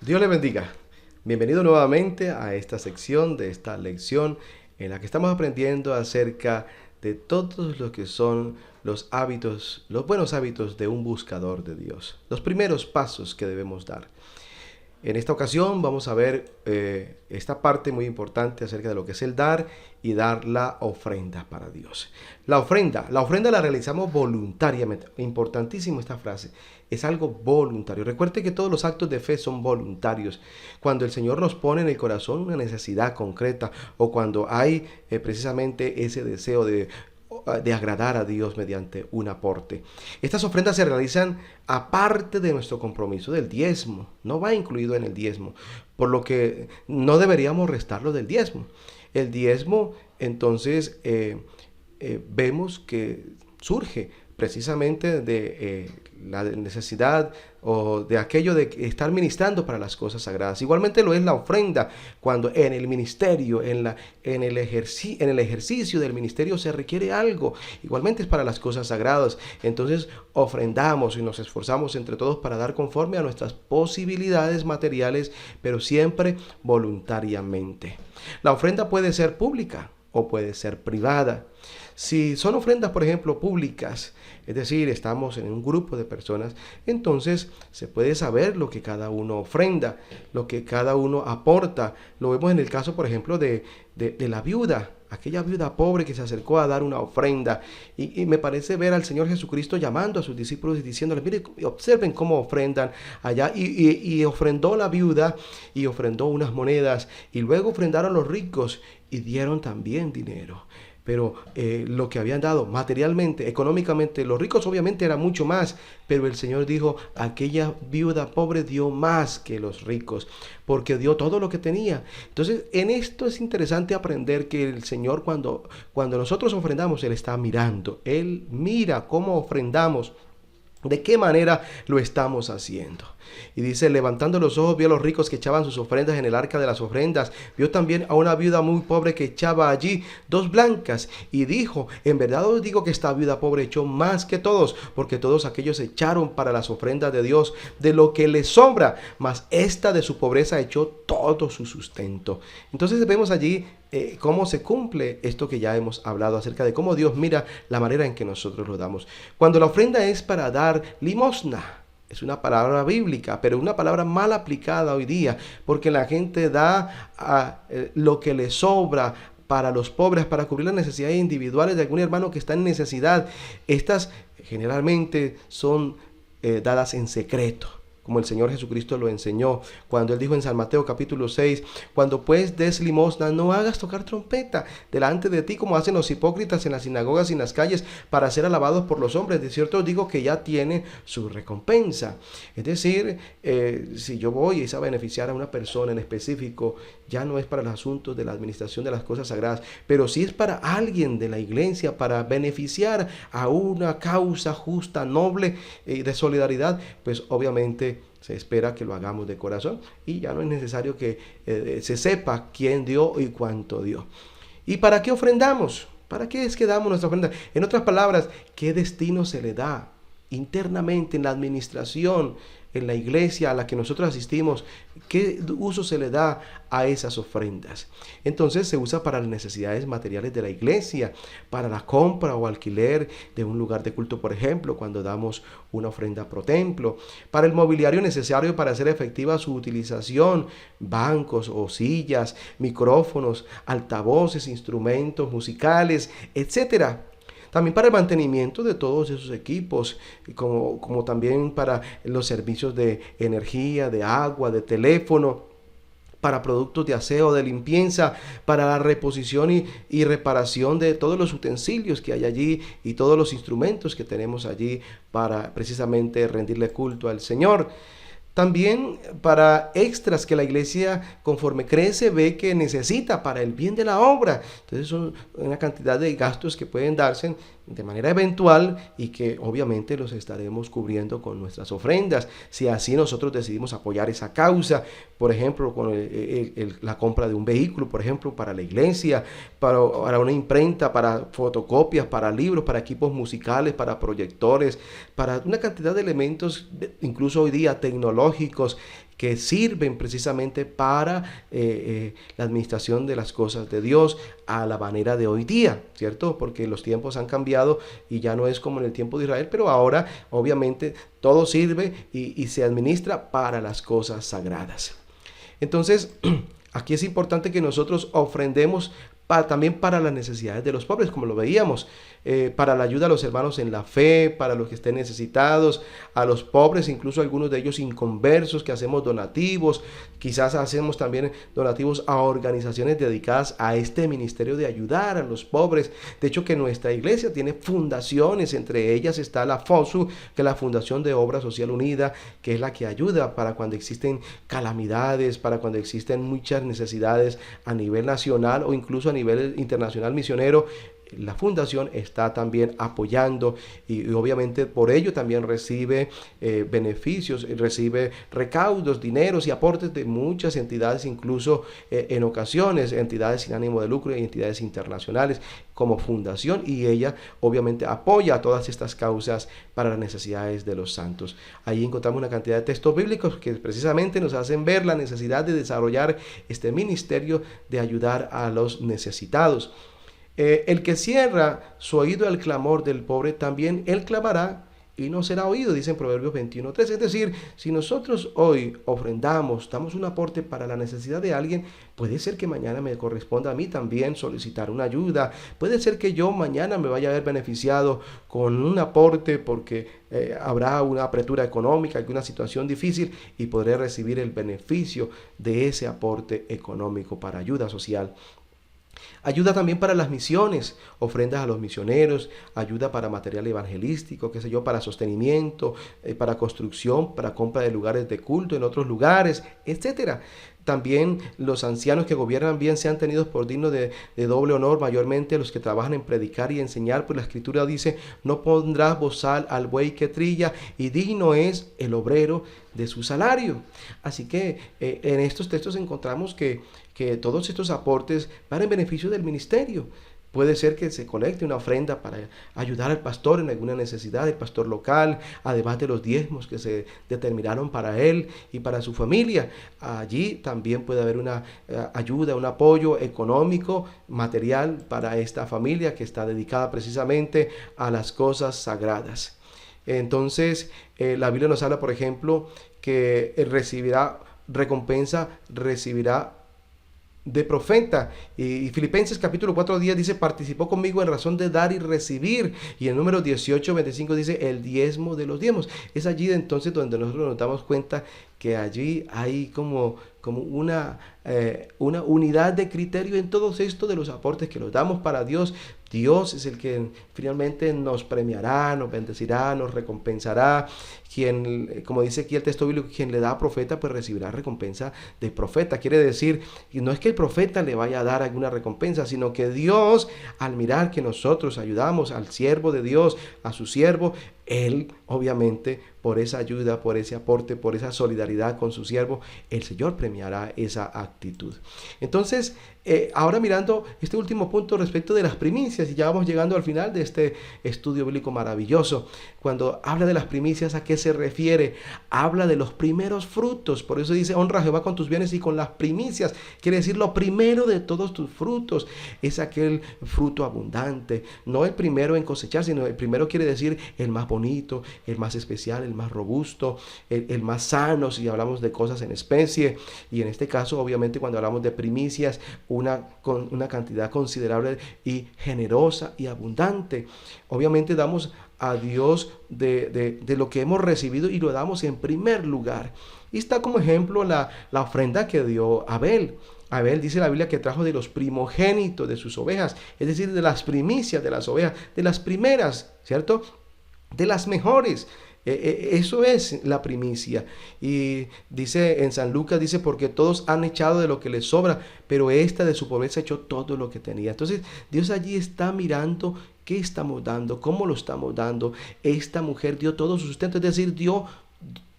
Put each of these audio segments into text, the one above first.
Dios le bendiga. Bienvenido nuevamente a esta sección de esta lección en la que estamos aprendiendo acerca de todos lo que son los hábitos, los buenos hábitos de un buscador de Dios, los primeros pasos que debemos dar. En esta ocasión vamos a ver esta parte muy importante acerca de lo que es el dar y dar la ofrenda para Dios. La ofrenda la realizamos voluntariamente. Importantísimo esta frase. Es algo voluntario. Recuerde que todos los actos de fe son voluntarios. Cuando el Señor nos pone en el corazón una necesidad concreta o cuando hay precisamente ese deseo de agradar a Dios mediante un aporte. Estas ofrendas se realizan aparte de nuestro compromiso del diezmo, no va incluido en el diezmo, por lo que no deberíamos restarlo del diezmo. El diezmo, entonces, vemos que surge precisamente de la necesidad o de aquello de estar ministrando para las cosas sagradas. Igualmente lo es la ofrenda, cuando en el ministerio, en el ejercicio del ministerio se requiere algo. Igualmente es para las cosas sagradas. Entonces ofrendamos y nos esforzamos entre todos para dar conforme a nuestras posibilidades materiales, pero siempre voluntariamente. La ofrenda puede ser pública o puede ser privada. Si son ofrendas, por ejemplo, públicas, es decir, estamos en un grupo de personas, entonces se puede saber lo que cada uno ofrenda, lo que cada uno aporta. Lo vemos en el caso, por ejemplo, de la viuda, aquella viuda pobre que se acercó a dar una ofrenda. Y me parece ver al Señor Jesucristo llamando a sus discípulos y diciéndoles, mire, observen cómo ofrendan allá. Y ofrendó la viuda y ofrendó unas monedas. Y luego ofrendaron los ricos y dieron también dinero. Pero lo que habían dado materialmente, económicamente, los ricos obviamente era mucho más, pero el Señor dijo, aquella viuda pobre dio más que los ricos, porque dio todo lo que tenía. Entonces, en esto es interesante aprender que el Señor cuando nosotros ofrendamos, Él está mirando, Él mira cómo ofrendamos. ¿De qué manera lo estamos haciendo? Y dice, levantando los ojos, vio a los ricos que echaban sus ofrendas en el arca de las ofrendas. Vio también a una viuda muy pobre que echaba allí 2 blancas. Y dijo, en verdad os digo que esta viuda pobre echó más que todos, porque todos aquellos echaron para las ofrendas de Dios de lo que les sobra, mas esta de su pobreza echó todo su sustento. Entonces vemos allí cómo se cumple esto que ya hemos hablado acerca de cómo Dios mira la manera en que nosotros lo damos. Cuando la ofrenda es para dar limosna, es una palabra bíblica, pero una palabra mal aplicada hoy día, porque la gente da lo que le sobra para los pobres, para cubrir las necesidades individuales de algún hermano que está en necesidad. Estas generalmente son dadas en secreto, como el Señor Jesucristo lo enseñó cuando Él dijo en San Mateo capítulo 6, cuando pues des limosna, no hagas tocar trompeta delante de ti como hacen los hipócritas en las sinagogas y en las calles para ser alabados por los hombres. De cierto os digo que ya tiene su recompensa. Es decir, si yo voy a beneficiar a una persona en específico, ya no es para los asuntos de la administración de las cosas sagradas, pero si es para alguien de la iglesia, para beneficiar a una causa justa, noble, de solidaridad, pues obviamente se espera que lo hagamos de corazón y ya no es necesario que se sepa quién dio y cuánto dio. ¿Y para qué ofrendamos? ¿Para qué es que damos nuestra ofrenda? En otras palabras, ¿qué destino se le da internamente en la administración, en la iglesia a la que nosotros asistimos? ¿Qué uso se le da a esas ofrendas? Entonces se usa para las necesidades materiales de la iglesia, para la compra o alquiler de un lugar de culto, por ejemplo, cuando damos una ofrenda pro templo, para el mobiliario necesario para hacer efectiva su utilización, bancos o sillas, micrófonos, altavoces, instrumentos musicales, etcétera. También para el mantenimiento de todos esos equipos, como también para los servicios de energía, de agua, de teléfono, para productos de aseo, de limpieza, para la reposición y reparación de todos los utensilios que hay allí y todos los instrumentos que tenemos allí para precisamente rendirle culto al Señor. También para extras que la iglesia, conforme crece, ve que necesita para el bien de la obra. Entonces son una cantidad de gastos que pueden darse de manera eventual y que obviamente los estaremos cubriendo con nuestras ofrendas. Si así nosotros decidimos apoyar esa causa, por ejemplo, con la compra de un vehículo, por ejemplo, para la iglesia, para una imprenta, para fotocopias, para libros, para equipos musicales, para proyectores, para una cantidad de elementos, incluso hoy día tecnológicos, tecnológicos que sirven precisamente para la administración de las cosas de Dios a la manera de hoy día, ¿cierto? Porque los tiempos han cambiado y ya no es como en el tiempo de Israel, pero ahora obviamente todo sirve y se administra para las cosas sagradas. Entonces, aquí es importante que nosotros ofrendemos también para las necesidades de los pobres, como lo veíamos, para la ayuda a los hermanos en la fe, para los que estén necesitados, a los pobres, incluso algunos de ellos inconversos, que hacemos donativos, quizás hacemos también donativos a organizaciones dedicadas a este ministerio de ayudar a los pobres. De hecho, que nuestra iglesia tiene fundaciones, entre ellas está la FOSU, que es la Fundación de Obra Social Unida, que es la que ayuda para cuando existen calamidades, para cuando existen muchas necesidades a nivel nacional o incluso a nivel internacional misionero. La fundación está también apoyando y obviamente por ello también recibe beneficios, recibe recaudos, dineros y aportes de muchas entidades, incluso en ocasiones entidades sin ánimo de lucro y entidades internacionales como fundación, y ella obviamente apoya a todas estas causas para las necesidades de los santos. Ahí encontramos una cantidad de textos bíblicos que precisamente nos hacen ver la necesidad de desarrollar este ministerio de ayudar a los necesitados. El que cierra su oído al clamor del pobre, también él clamará y no será oído, dice en Proverbios 21:3. Es decir, si nosotros hoy ofrendamos, damos un aporte para la necesidad de alguien, puede ser que mañana me corresponda a mí también solicitar una ayuda. Puede ser que yo mañana me vaya a ver beneficiado con un aporte porque habrá una apertura económica, alguna situación difícil, y podré recibir el beneficio de ese aporte económico para ayuda social. Ayuda también para las misiones, ofrendas a los misioneros, ayuda para material evangelístico, qué sé yo, para sostenimiento, para construcción, para compra de lugares de culto en otros lugares, etcétera. También los ancianos que gobiernan bien sean tenidos por dignos de doble honor, mayormente los que trabajan en predicar y enseñar, pues la Escritura dice: no pondrás bozal al buey que trilla, y digno es el obrero de su salario. Así que en estos textos encontramos que todos estos aportes van en beneficio del ministerio. Puede ser que se colecte una ofrenda para ayudar al pastor en alguna necesidad, el pastor local, además de los diezmos que se determinaron para él y para su familia. Allí también puede haber una ayuda, un apoyo económico, material para esta familia que está dedicada precisamente a las cosas sagradas. Entonces, la Biblia nos habla, por ejemplo, que recibirá recompensa, recibirá de profeta. Y Filipenses capítulo 4:10 dice: participó conmigo en razón de dar y recibir. Y el número 18:25 dice: el diezmo de los diezmos. Es allí entonces donde nosotros nos damos cuenta que allí hay como una unidad de criterio en todos estos de los aportes que los damos para Dios. Dios es el que finalmente nos premiará, nos bendecirá, nos recompensará. Quien, como dice aquí el texto bíblico, quien le da a profeta, pues recibirá recompensa de profeta. Quiere decir, y no es que el profeta le vaya a dar alguna recompensa, sino que Dios, al mirar que nosotros ayudamos al siervo de Dios, a su siervo, Él obviamente por esa ayuda, por ese aporte, por esa solidaridad con su siervo, el Señor premiará esa actitud. Entonces, ahora mirando este último punto respecto de las primicias, y ya vamos llegando al final de este estudio bíblico maravilloso. Cuando habla de las primicias, ¿a qué se refiere? Habla de los primeros frutos. Por eso dice: honra a Jehová con tus bienes y con las primicias. Quiere decir, lo primero de todos tus frutos es aquel fruto abundante. No el primero en cosechar, sino el primero quiere decir el más bonito, el más especial, el más robusto, el más sano, si hablamos de cosas en especie. Y en este caso, obviamente, cuando hablamos de primicias, con una cantidad considerable y generosa y abundante. Obviamente damos a Dios de lo que hemos recibido y lo damos en primer lugar. Y está como ejemplo la ofrenda que dio Abel. Abel, dice la Biblia, que trajo de los primogénitos de sus ovejas, es decir, de las primicias de las ovejas, de las primeras, ¿cierto? De las mejores. Eso es la primicia. Y dice en San Lucas, dice: porque todos han echado de lo que les sobra, pero esta de su pobreza echó todo lo que tenía. Entonces Dios allí está mirando qué estamos dando, cómo lo estamos dando. Esta mujer dio todo su sustento, es decir, dio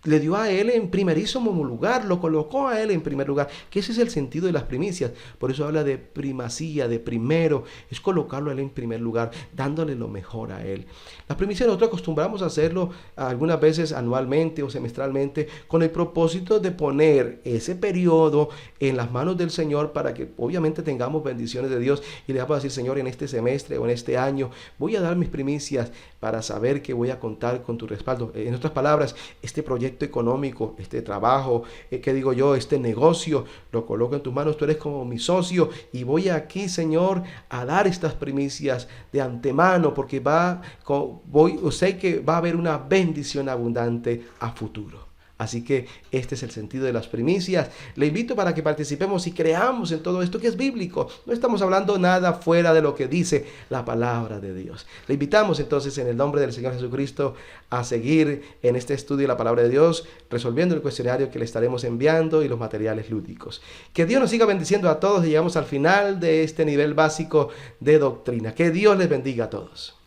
le dio a él en primerísimo lugar, lo colocó a él en primer lugar, que ese es el sentido de las primicias. Por eso habla de primacía, de primero, es colocarlo a él en primer lugar, dándole lo mejor a él. Las primicias nosotros acostumbramos a hacerlo algunas veces anualmente o semestralmente con el propósito de poner ese periodo en las manos del Señor para que obviamente tengamos bendiciones de Dios y le vamos a decir, Señor, en este semestre o en este año voy a dar mis primicias para saber que voy a contar con tu respaldo. En otras palabras, este proyecto económico, este trabajo, que digo yo, este negocio, lo coloco en tus manos, tú eres como mi socio y voy aquí, Señor, a dar estas primicias de antemano porque sé que va a haber una bendición abundante a futuro. Así que este es el sentido de las primicias. Le invito para que participemos y creamos en todo esto que es bíblico. No estamos hablando nada fuera de lo que dice la palabra de Dios. Le invitamos entonces en el nombre del Señor Jesucristo a seguir en este estudio de la palabra de Dios, resolviendo el cuestionario que le estaremos enviando y los materiales lúdicos. Que Dios nos siga bendiciendo a todos y llegamos al final de este nivel básico de doctrina. Que Dios les bendiga a todos.